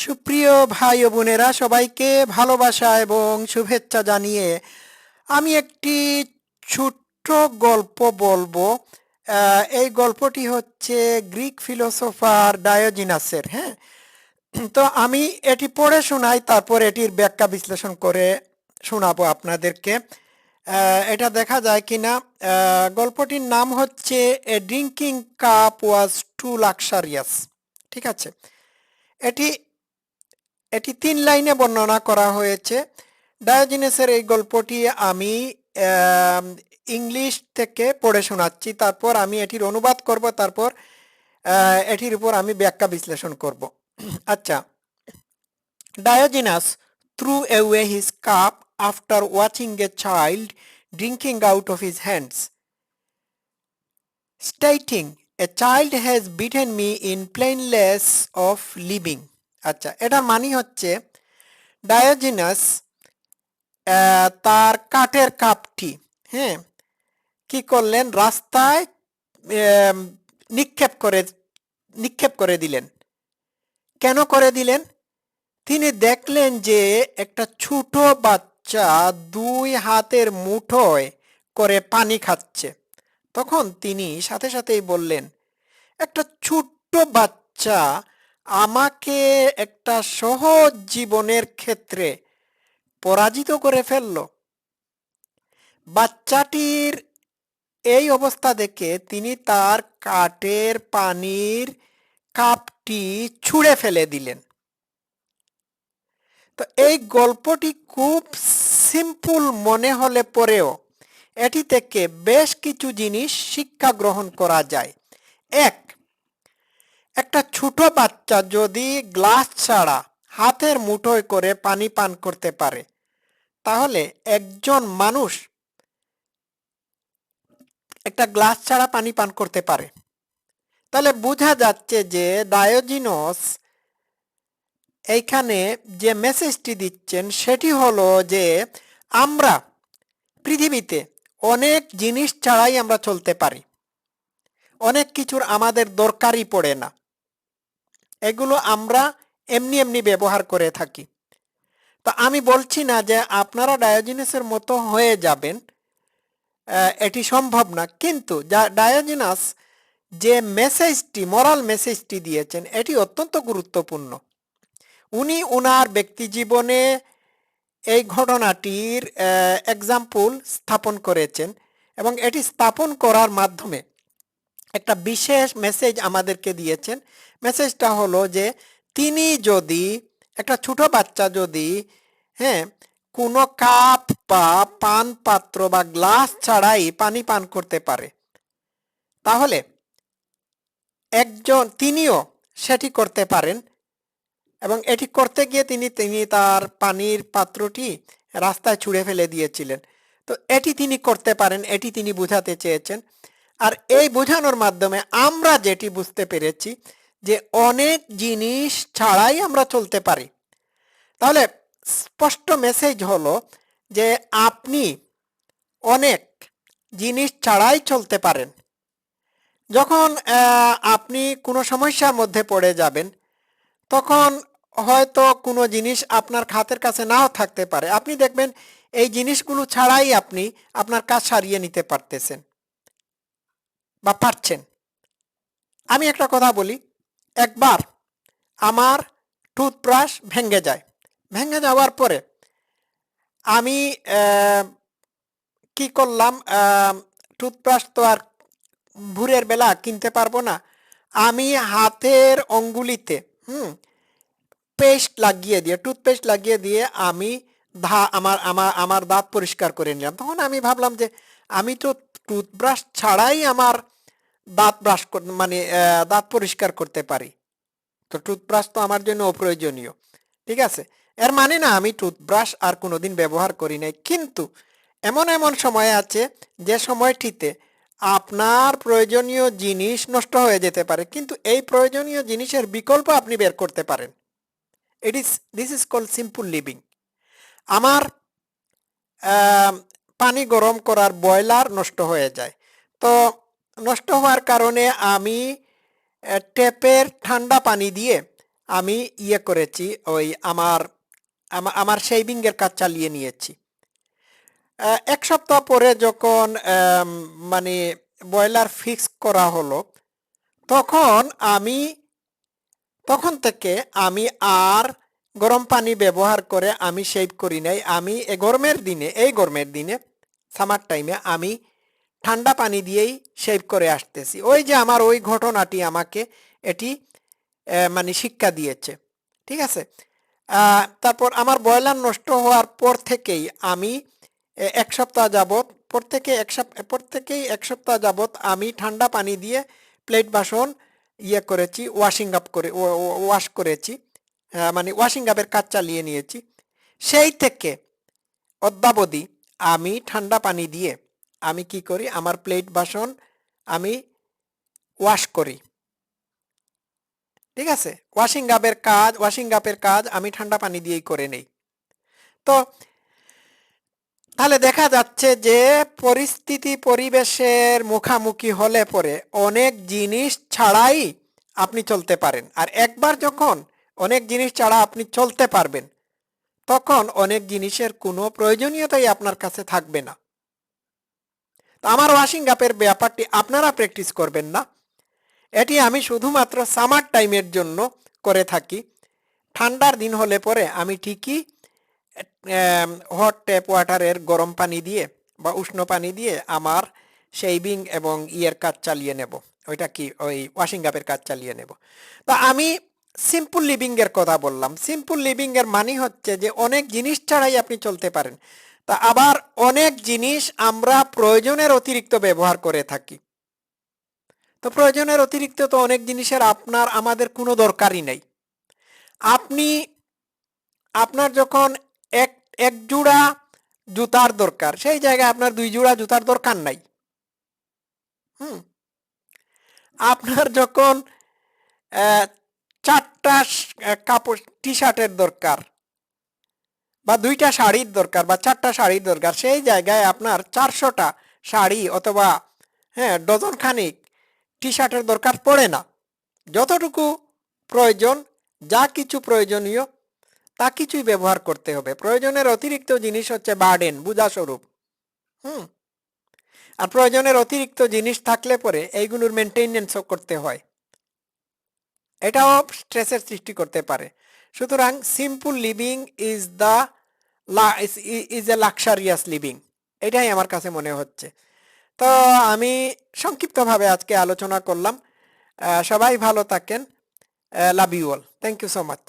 সুপ্রিয় ভাই ও বোনেরা, সবাইকে ভালোবাসা এবং শুভেচ্ছা জানিয়ে আমি একটি ছোট্ট গল্প বলবো। এই গল্পটি হচ্ছে গ্রিক ফিলোসোফার ডায়োজিনাসের। হ্যাঁ, তো আমি এটি পড়ে শোনাই, তারপর এটির ব্যাখ্যা বিশ্লেষণ করে শোনাবো আপনাদেরকে। এটা দেখা যায় কিনা। গল্পটির নাম হচ্ছে এ ড্রিঙ্কিং কাপ ওয়াজ টু লাক্সারিয়াস। ঠিক আছে, এটি এটি ৩ লাইনে বর্ণনা করা হয়েছে। ডায়োজিনাসের এই গল্পটি আমি আম, ইংলিশ থেকে পড়ে শোনাচ্ছি, তারপর আমি এটির অনুবাদ করব, তারপর এটির উপর আমি ব্যাখ্যা বিশ্লেষণ করব। আচ্ছা, Diogenes threw away his cup after watching a child drinking out of his hands, stating, "A child has beaten me in plainness of living." আচ্ছা, এটার মানে হচ্ছে ডায়োজিনাস তার কাঠের কাপটি, হ্যাঁ, কি করলেন, রাস্তায় আম, নিক্ষেপ করে নিক্ষেপ করে দিলেন। কেন করে দিলেন? তিনি দেখলেন যে একটা ছোট বাচ্চা 2 হাতের মুঠোয় করে পানি খাচ্ছে। তখন তিনি সাথে সাথেই বললেন, একটা ছোট্ট বাচ্চা আমাকে একটা সহজ জীবনের ক্ষেত্রে পরাজিত করে ফেলল। বাচ্চাটির এই অবস্থা দেখে তিনি তার কাঠের পানির কাপটি ছুঁড়ে ফেলে দিলেন। তো এই গল্পটি খুব সিম্পল মনে হলে পরেও এটি থেকে বেশ কিছু জিনিস শিক্ষা গ্রহণ করা যায়। একটা ছোট বাচ্চা যদি গ্লাস ছাড়া হাতের মুঠোয় করে পানি পান করতে পারে, তাহলে একজন মানুষ একটা গ্লাস ছাড়া পানি পান করতে পারে। তাহলে বোঝা যাচ্ছে যে ডায়োজিনস এইখানে যে মেসেজটি দিচ্ছেন সেটি হলো যে আমরা পৃথিবীতে অনেক জিনিস ছাড়াই আমরা চলতে পারি। অনেক কিছুর আমাদের দরকারই পড়ে না, এগুলো আমরা এমনি এমনি ব্যবহার করে থাকি। তো আমি বলছি না যে আপনারা ডায়োজিনাসের মতো হয়ে যাবেন, এটি সম্ভব না, কিন্তু ডায়োজিনাস যে মেসেজটি, মোরাল মেসেজটি দিয়েছেন, এটি অত্যন্ত গুরুত্বপূর্ণ। উনি ওনার ব্যক্তি জীবনে এই ঘটনাটির এক্সাম্পল স্থাপন করেছেন এবং এটি স্থাপন করার মাধ্যমে একটা বিশেষ মেসেজ আমাদেরকে দিয়েছেন। মেসেজটা হলো যে তিনি যদি, একটা ছোট বাচ্চা যদি, হ্যাঁ, কোনো কাপ বা পান পাত্র বা গ্লাস ছাড়াই পানি পান করতে পারে, তাহলে তিনিও সেটি করতে পারেন। এবং এটি করতে গিয়ে তিনি তার পানির পাত্রটি রাস্তায় ছুঁড়ে ফেলে দিয়েছিলেন। তো এটি তিনি করতে পারেন, এটি তিনি বোঝাতে চেয়েছেন। আর এই বোঝানোর মাধ্যমে আমরা যেটি বুঝতে পেরেছি যে অনেক জিনিস ছাড়াই আমরা চলতে পারি। তাহলে স্পষ্ট মেসেজ হলো যে আপনি অনেক জিনিস ছাড়াই চলতে পারেন। যখন আপনি কোনো সমস্যার মধ্যে পড়ে যাবেন, তখন হয়তো কোনো জিনিস আপনার হাতের কাছে নাও থাকতে পারে, আপনি দেখবেন এই জিনিসগুলো ছাড়াই আপনি আপনার কাজ সারিয়ে নিতে পারতেছেন বা পারছেন। আমি একটা কথা বলি, একবার আমার টুথব্রাশ ভেঙে যায়। ভেঙে যাওয়ার পরে আমি কি করলাম, টুথব্রাশ তো আর ভোরের বেলা কিনতে পারবো না। আমি হাতের অঙ্গুলিতে টুথপেস্ট লাগিয়ে দিয়ে আমি আমার দাঁত পরিষ্কার করে নিলাম। তখন আমি ভাবলাম যে আমি তো টুথব্রাশ ছাড়াই আমার দাঁত পরিষ্কার করতে পারি, তো টুথব্রাশ তো আমার জন্য অপ্রয়োজনীয়। ঠিক আছে, এর মানে না আমি টুথব্রাশ আর কোনোদিন ব্যবহার করি নাই, কিন্তু এমন এমন সময় আছে যে সময়টিতে আপনার প্রয়োজনীয় জিনিস নষ্ট হয়ে যেতে পারে, কিন্তু এই প্রয়োজনীয় জিনিসের বিকল্প আপনি বের করতে পারেন। This is called simple living. আমার পানি গরম করার বয়লার নষ্ট হয়ে যায়। তো নষ্ট হওয়ার কারণে আমি ট্যাপের ঠান্ডা পানি দিয়ে আমি ইয়ে করেছি, ওই আমার শেভিংয়ের কাজ চালিয়ে নিয়েছি। 1 সপ্তাহ পরে যখন মানে বয়লার ফিক্স করা হলো, তখন আমি তখন থেকে আমি আর গরম পানি ব্যবহার করে আমি শেভ করি নাই। আমি এই গরমের দিনে সামার টাইমে আমি ঠান্ডা পানি দিয়েই শেভ করে আসতেছি। ওই যে আমার ওই ঘটনাটি আমাকে এটি মানে শিক্ষা দিয়েছে। ঠিক আছে। তারপর আমার বয়লার নষ্ট হওয়ার পর থেকেই আমি 1 সপ্তাহ যাবত প্রত্যেকেই 1 সপ্তাহ যাবত আমি ঠান্ডা পানি দিয়ে প্লেট বাসন ইয়ে করেছি, ওয়াশ করেছি, মানে ওয়াশিং আপের কাজ চালিয়ে নিয়েছি। সেই থেকে অদ্যাবধি আমি ঠান্ডা পানি দিয়ে আমি কি করি, আমার প্লেট বাসন আমি ওয়াশ করি। ঠিক আছে। ওয়াশিং আপের কাজ আমি ঠান্ডা পানি দিয়েই করে নেই। তো তাহলে দেখা যাচ্ছে যে পরিবেশের মুখামুখি হলে পরে অনেক জিনিস ছাড়াই আপনি চলতে পারেন। আর একবার যখন অনেক জিনিস ছাড়া আপনি চলতে পারবেন, তখন অনেক জিনিসের কোনো প্রয়োজনীয়তাই আপনার কাছে থাকবে না। তো আমার ওয়াশিং আপের ব্যাপারটি আপনারা প্র্যাকটিস করবেন না। এটি আমি শুধুমাত্র সামার টাইমের জন্য করে থাকি। ঠান্ডার দিন হলে পরে আমি ঠিকই হট ট্যাপ ওয়াটারের গরম পানি দিয়ে বা উষ্ণ পানি দিয়ে আমার শেভিং এবং ইয়ের কাজ চালিয়ে নেব, ওইটা কি ওই ওয়াশিং আপের কাজ চালিয়ে নেব। তা আমি সিম্পল লিভিং এর কথা বললাম। সিম্পল লিভিং এর মানে হচ্ছে যে অনেক জিনিস ছাড়াই আপনি চলতে পারেন। তা আবার অনেক জিনিস আমরা প্রয়োজনের অতিরিক্ত ব্যবহার করে থাকি। তো প্রয়োজনের অতিরিক্ত তো অনেক জিনিসের আমাদের কোনো দরকারই নেই। আপনার যখন এক এক জোড়া জুতার দরকার, সেই জায়গায় আপনার 2 জোড়া জুতার দরকার নাই। হুম। আপনার যখন 4টা কাপড় টি শার্টের দরকার, বা 2টা শাড়ির দরকার, বা 4টা শাড়ির দরকার, সেই জায়গায় আপনার 400টা শাড়ি অথবা ডজন খানিক টি শার্টের দরকার পড়ে না। যতটুকু প্রয়োজন, যা কিছু প্রয়োজনীয় তা কিছুই ব্যবহার করতে হবে। প্রয়োজনের অতিরিক্ত জিনিস হচ্ছে বার্ডেন, বোঝা স্বরূপ। হুম। আর প্রয়োজনের অতিরিক্ত জিনিস থাকলে পরে এইগুলোর মেনটেনেন্সও করতে হয়, এটাও স্ট্রেসের সৃষ্টি করতে পারে। সুতরাং simple living is a luxurious living, এটাই আমার কাছে মনে হচ্ছে। তো আমি সংক্ষিপ্তভাবে আজকে আলোচনা করলাম। সবাই ভালো থাকেন। Love you all. Thank you so much.